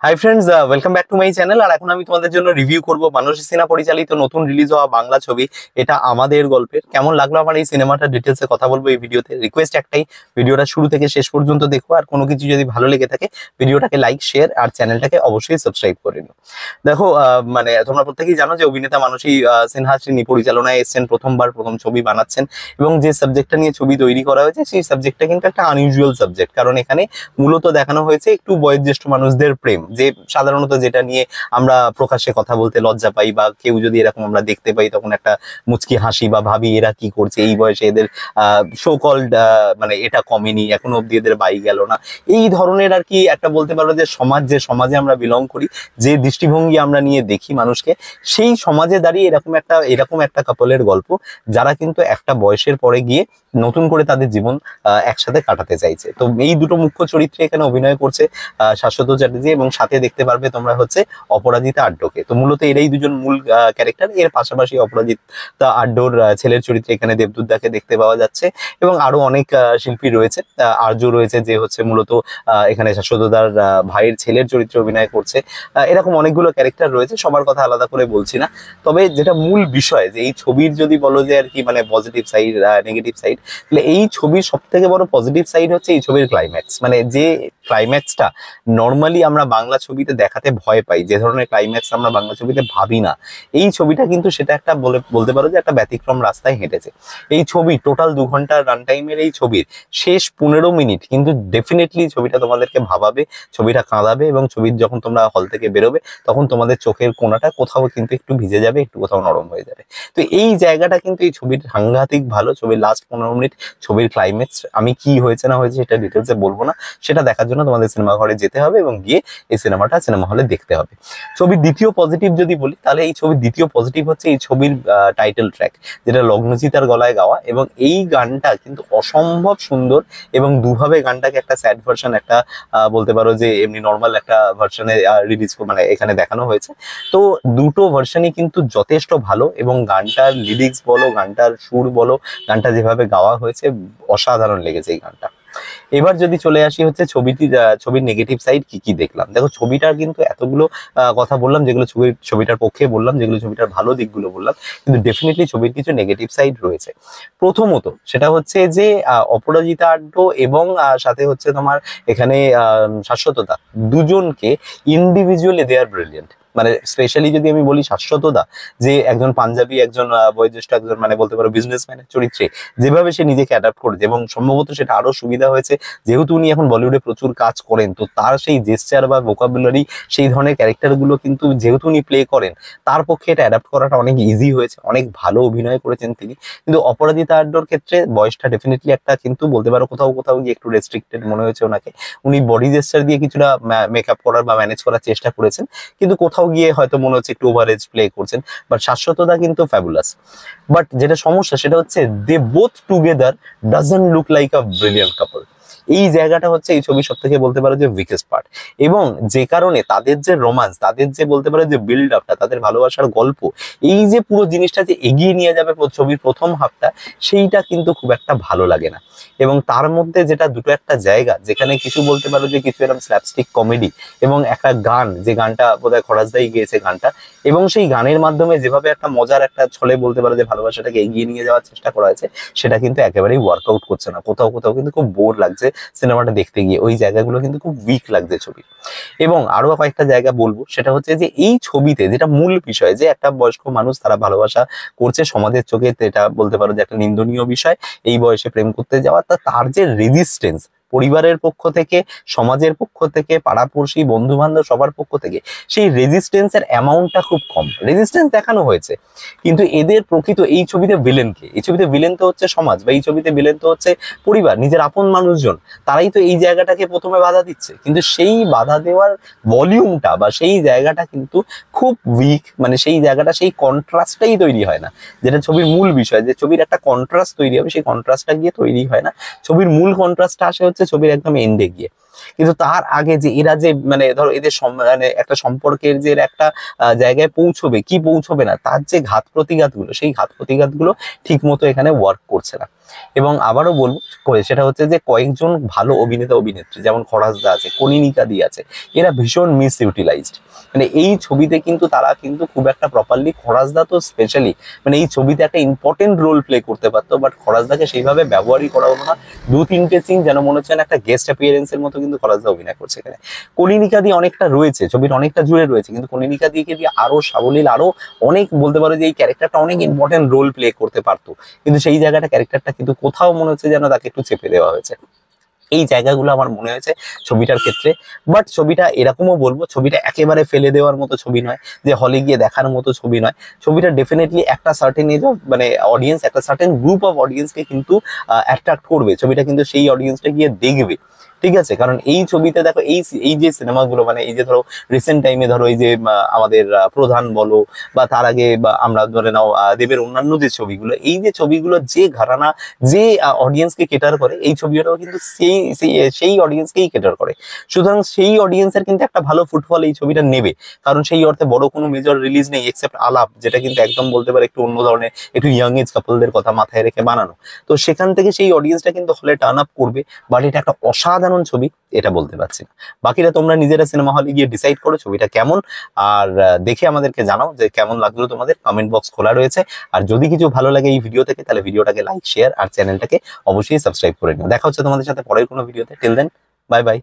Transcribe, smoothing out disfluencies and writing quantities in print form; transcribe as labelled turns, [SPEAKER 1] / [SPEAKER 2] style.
[SPEAKER 1] High friends, welcome back to my channel. আর এখন আমি তোমাদের জন্য রিভিউ করব মানসী সিনহা পরিচালিত নতুন রিলিজ হওয়া বাংলা ছবি এটা আমাদের গল্পের। কেমন লাগলো আমার এই সিনেমাটা ডিটেলসে কথা বলবো এই ভিডিওতে। রিকোয়েস্ট একটাই, ভিডিওটা শুরু থেকে শেষ পর্যন্ত দেখো। আর কোনো কিছু যদি ভালো লেগে থাকে ভিডিওটাকে লাইক, শেয়ার আর চ্যানেলটাকে অবশ্যই সাবস্ক্রাইব করে নিও। দেখো, মানে তোমরা প্রত্যেকেই জানো যে অভিনেতা মানসী সিনহা তিনি পরিচালনায় এসেছেন, প্রথম ছবি বানাচ্ছেন এবং যে সাবজেক্টটা নিয়ে ছবি তৈরি করা হয়েছে সেই সাবজেক্টটা কিন্তু একটা আনইউজুয়াল সাবজেক্ট। কারণ এখানে মূলত দেখানো হয়েছে একটু বয়োজ্যেষ্ঠ মানুষদের প্রেম, যে সাধারণত যেটা নিয়ে আমরা প্রকাশ্যে কথা বলতে লজ্জা পাই, বা কেউ যদি এরকম আমরা দেখতে পাই তখন একটা মুচকি হাসি বা ভাবি এরা কি করছে, এই বয়সে এদের সো কল্ড মানে এটা কমেনি, এখনো অব্দি এদের বাই গেল না, এই ধরনের আর কি একটা বলতে পারো যে সমাজে আমরা বিলং করি, যে দৃষ্টিভঙ্গি আমরা নিয়ে দেখি মানুষকে, সেই সমাজে দাঁড়িয়ে এরকম একটা কাপলের গল্প, যারা কিন্তু একটা বয়সের পরে গিয়ে নতুন করে তাদের জীবন একসাথে কাটাতে চাইছে। তো এই দুটো মুখ্য চরিত্রে এখানে অভিনয় করছে শাশ্বত চ্যাটার্জি, এবং সাথে দেখতে পারবে তোমরা হচ্ছে অপরাজিতা আড্ডকে। তো মূলত এরাই দুজন মূল ক্যারেক্টার। এর পাশাপাশি অপরাজিতা আড্ডর ছেলের চরিত্রে এখানে দেবদূত দাকে দেখতে পাওয়া যাচ্ছে, এবং আরো অনেক শিল্পী রয়েছে। আর্য রয়েছে, যে হচ্ছে মূলত এখানে শাশ্বতদার ভাইয়ের ছেলের চরিত্রে অভিনয় করছে। এরকম অনেকগুলো ক্যারেক্টার রয়েছে, সবার কথা আলাদা করে বলছি না। তবে যেটা মূল বিষয়, যে এই ছবির যদি বলো যে আর কি মানে পজিটিভ সাইড, নেগেটিভ সাইড, তাহলে এই ছবির সব থেকে বড় পজিটিভ সাইড হচ্ছে এই ছবির ক্লাইম্যাক্স। মানে যে ক্লাইম্যাক্সটা নর্মালি আমরা বাংলা ছবিতে দেখাতে ভয় পাই, যে ধরনের ক্লাইম্যাক্স আমরা বাংলা ছবিতে ভাবি না, এই ছবিটা কিন্তু সেটা একটা বলতে পারো যে একটা ব্যতিক্রম রাস্তায় হেঁটেছে। এই ছবি টোটাল 2 ঘন্টার রান টাইমের এই ছবির শেষ 15 মিনিট কিন্তু ডেফিনেটলি ছবিটা তোমাদেরকে ভাবাবে, ছবিটা কাঁদাবে, এবং ছবির যখন তোমরা হল থেকে বেরোবে তখন তোমাদের চোখের কোণাটা কোথাও কিন্তু একটু ভিজে যাবে, একটু কোথাও নরম হয়ে যাবে। তো এই জায়গাটা কিন্তু এই ছবির সাংঘাতিক ভালো। ছবির লাস্ট 15 মিনিট, ছবির ক্লাইম্যাক্স, আমি কি হয়েছে না হয়েছে সেটা ডিটেলসে বলবো না, সেটা দেখার জন্য তোমাদের সিনেমা ঘরে যেতে হবে এবং গিয়ে এই সিনেমাটা সিনেমা হলে দেখতে হবে। ছবির দ্বিতীয় পজিটিভ যদি বলি, তাহলে এই ছবির দ্বিতীয় পজিটিভ হচ্ছে এই ছবির টাইটেল ট্র্যাক, যেটা লগ্নজিতার গলায় গাওয়া, এবং এই গানটা কিন্তু অসম্ভব সুন্দর। এবং দুভাবে গানটাকে, একটা স্যাড ভার্সন, একটা বলতে পারো যে এমনি নর্মাল একটা ভার্সনে রিলিজ মানে এখানে দেখানো হয়েছে। তো দুটো ভার্সনই কিন্তু যথেষ্ট ভালো, এবং গানটার লিরিক্স বলো, গানটার সুর বলো, গানটা যেভাবে গাওয়া হয়েছে অসাধারণ লেগেছে এই গানটা। এবার যদি চলে আসি হচ্ছে ছবির নেগেটিভ সাইড কি কি দেখলাম। দেখো, ছবিটার কিন্তু এতগুলো কথা বললাম, যেগুলো ছবিটার পক্ষে বললাম, যেগুলো ছবিটার ভালো দিকগুলো বললাম, কিন্তু ডেফিনেটলি ছবির কিছু নেগেটিভ সাইড রয়েছে। প্রথমত সেটা হচ্ছে যে অপরাজিতা আড্ড এবং সাথে হচ্ছে তোমার এখানে শাশ্বতদা, দুজনকে ইন্ডিভিজুয়ালি দে আর ব্রিলিয়েন্ট। মানে স্পেশালি যদি আমি বলি শাশ্বতদা, যে একজন পাঞ্জাবি, একজন বয়োজ্যেষ্ঠ, একজন মানে বলতে পারো বিজনেসম্যানের চরিত্রে যেভাবে সে নিজেকে অ্যাডাপ্ট করেছে, এবং সম্ভবত সেটা আরো সুবিধা হয়েছে যেহেতু উনি এখন বলিউডে প্রচুর কাজ করেন, তো তার সেই জেস্চার বা ভোকাবুলারি, সেই ধরনের ক্যারেক্টারগুলো কিন্তু যেহেতু উনি প্লে করেন, তার পক্ষে এটা অ্যাডাপ্ট করাটা অনেক ইজি হয়েছে। অনেক ভালো অভিনয় করেছেন তিনি। কিন্তু অপরাজিতা আড্ডর ক্ষেত্রে বয়সটা ডেফিনেটলি একটা কিন্তু বলতে পারো কোথাও গিয়ে একটু রেস্ট্রিক্টেড মনে হয়েছে ওনাকে। উনি বডি জেস্চার দিয়ে কিছুটা মেকআপ করার বা ম্যানেজ করার চেষ্টা করেছেন, কিন্তু কোথাও গিয়ে হয়তো মনে হচ্ছে একটু ওভারেজ প্লে করছেন। বাট শাশ্বতদা কিন্তু ফ্যাবুলাস। বাট যেটা সমস্যা সেটা হচ্ছে they both together doesn't look like a brilliant couple. এই জায়গাটা হচ্ছে এই ছবির সব থেকে বলতে পারো যে উইকেস্ট পার্ট। এবং যে কারণে তাদের যে রোমান্স, তাদের যে বলতে পারো যে বিল্ড আপটা, তাদের ভালোবাসার গল্প, এই যে পুরো জিনিসটা যে এগিয়ে নিয়ে যাবে ছবির প্রথম হাফটা, সেইটা কিন্তু খুব একটা ভালো লাগে না। এবং তার মধ্যে যেটা দুটো একটা জায়গা যেখানে কিছু বলতে পারো যে কিছু এরকম স্ল্যাপস্টিক কমেডি, এবং একটা গান, যে গানটা বোধহয় খরাজদাই গিয়েছে গানটা, এবং সেই গানের মাধ্যমে যেভাবে একটা মজার একটা ছলে বলতে পারো যে ভালোবাসাটাকে এগিয়ে নিয়ে যাওয়ার চেষ্টা করা হয়েছে, সেটা কিন্তু একেবারেই ওয়ার্কআউট করছে না। কোথাও কিন্তু খুব বোর লাগছে সিনেমাটা দেখতে গিয়ে, ওই জায়গাগুলো কিন্তু খুব উইক লাগছে ছবি। এবং আরো কয়েকটা জায়গা বলবো, সেটা হচ্ছে যে এই ছবিতে যেটা মূল বিষয়, যে একটা বয়স্ক মানুষ তারা ভালোবাসা করছে, সমাজের চোখে এটা বলতে পারো যে একটা নিন্দনীয় বিষয়, এই বয়সে প্রেম করতে যাওয়া, তার যে রেজিস্টেন্স পরিবারের পক্ষ থেকে, সমাজের পক্ষ থেকে, পাড়াপড়শি, বন্ধু বান্ধব সবার পক্ষ থেকে, সেই রেজিস্টেন্সের অ্যামাউন্টটা খুব কম। রেজিস্টেন্স দেখানো হয়েছে, কিন্তু এদের প্রকৃত এই ছবিতে ভিলেনকে, এই ছবিতে ভিলেন তো হচ্ছে সমাজ, বা এই ছবিতে ভিলেন তো হচ্ছে পরিবার, নিজের আপন মানুষজন, তারাই তো এই জায়গাটাকে প্রথমে বাধা দিচ্ছে। কিন্তু সেই বাধা দেওয়ার ভলিউমটা বা সেই জায়গাটা কিন্তু খুব উইক। মানে সেই জায়গাটা, সেই কন্ট্রাস্টটাই তৈরি হয় না, যেটা ছবির মূল বিষয়, যে ছবির একটা কন্ট্রাস্ট তৈরি হবে, সেই কন্ট্রাস্টটা গিয়ে তৈরি হয় না। ছবির মূল কন্ট্রাস্টটা আসে হচ্ছে ছবির একদম এন্ডে গিয়ে। কিন্তু তার আগে যে এরা যে মানে ধরো এদের মানে একটা সম্পর্কের যে একটা জায়গায় পৌঁছবে কি পৌঁছবে না, তার যে ঘাত প্রতিঘাত গুলো, সেই ঘাত প্রতিঘাত গুলো ঠিক মতো এখানে ওয়ার্ক করছে না। এবং আবারও বলবো সেটা হচ্ছে যে কয়েকজন ভালো অভিনেতা অভিনেত্রী যেমন খরাজদা আছে, কনিনিকা দি আছে, এরা ভীষণ মিস ইউটিলাইজড। মানে এই ছবিতে কিন্তু তারা কিন্তু খুব একটা প্রপারলি, খরাজদা তো স্পেশালি মানে এই ছবিতে একটা ইম্পর্টেন্ট রোল প্লে করতে পারতো, বাট খরাজদাকে সেইভাবে ব্যবহারই করা হলো না। 2-3টে সিন যেন মনে হচ্ছে একটা গেস্ট অ্যাপিয়ারেন্সের মতো কিন্তু খরাজদা অভিনয় করছে এখানে। কনিনিকা দিয়ে অনেকটা রয়েছে, ছবির অনেকটা জুড়ে রয়েছে, কিন্তু কনিনিকা দিয়ে আরো সাবলীল, আরো অনেক বলতে পারো যে এই ক্যারেক্টারটা অনেক ইম্পর্টেন্ট রোল প্লে করতে পারতো, কিন্তু সেই জায়গাটা ক্যারেক্টারটা কিন্তু কোথাও মনে হচ্ছে যেন তাকে একটু চেপে দেওয়া হয়েছে। এই জায়গাগুলো আমার মনে হয়েছে ছবিটার ক্ষেত্রে। বাট ছবিটা এরকমও বলবো, ছবিটা একেবারে ফেলে দেওয়ার মতো ছবি নয়, যে হলে গিয়ে দেখার মতো ছবি নয়। ছবিটা ডেফিনেটলি একটা সার্টেন এজ অফ মানে অডিয়েন্স, একটা সার্টেন গ্রুপ অফ অডিয়েন্সকে কিন্তু অ্যাট্রাক্ট করবে, ছবিটা কিন্তু সেই অডিয়েন্সটা গিয়ে দেখবে। ঠিক আছে, কারণ এই ছবিতে দেখো এই এই যে সিনেমাগুলো মানে এই যে ধরো রিসেন্ট টাইমে ধরো এই যে আমাদের প্রধান বলো বা তার আগে বা আমরা ধরে নাও দেবের অন্যান্য যে ছবিগুলো, এই যে ছবিগুলো যে ঘরানা যে অডিয়েন্সকে কেটার করে, এই ছবিটাও কিন্তু সেই সেই অডিয়েন্সকেই কেটার করে। সুতরাং সেই অডিয়েন্সের কিন্তু একটা ভালো ফুটফল এই ছবিটা নেবে, কারণ সেই অর্থে বড় কোনো মেজর রিলিজ নেই এক্সেপ্ট আলাপ, যেটা কিন্তু একদম বলতে পারে একটু অন্য ধরনের, একটু ইয়াং এজ কাপলদের কথা মাথায় রেখে বানানো। তো সেখান থেকে সেই অডিয়েন্সটা কিন্তু হলে টার্ন আপ করবে, বাট এটা একটা অসাধারণ ছবি এটা বলতে পারছি না। বাকিটা তোমরা নিজেরা সিনেমা হলে গিয়ে ডিসাইড করো ছবিটা কেমন, আর দেখে আমাদেরকে জানাও যে কেমন লাগলো, তোমাদের কমেন্ট বক্স খোলা রয়েছে। আর যদি কিছু ভালো লাগে এই ভিডিও থেকে, তাহলে ভিডিওটাকে লাইক, শেয়ার আর চ্যানেলটাকে অবশ্যই সাবস্ক্রাইব করে নিও। দেখা হচ্ছে তোমাদের সাথে পরের কোনো ভিডিওতে। Till then, bye by.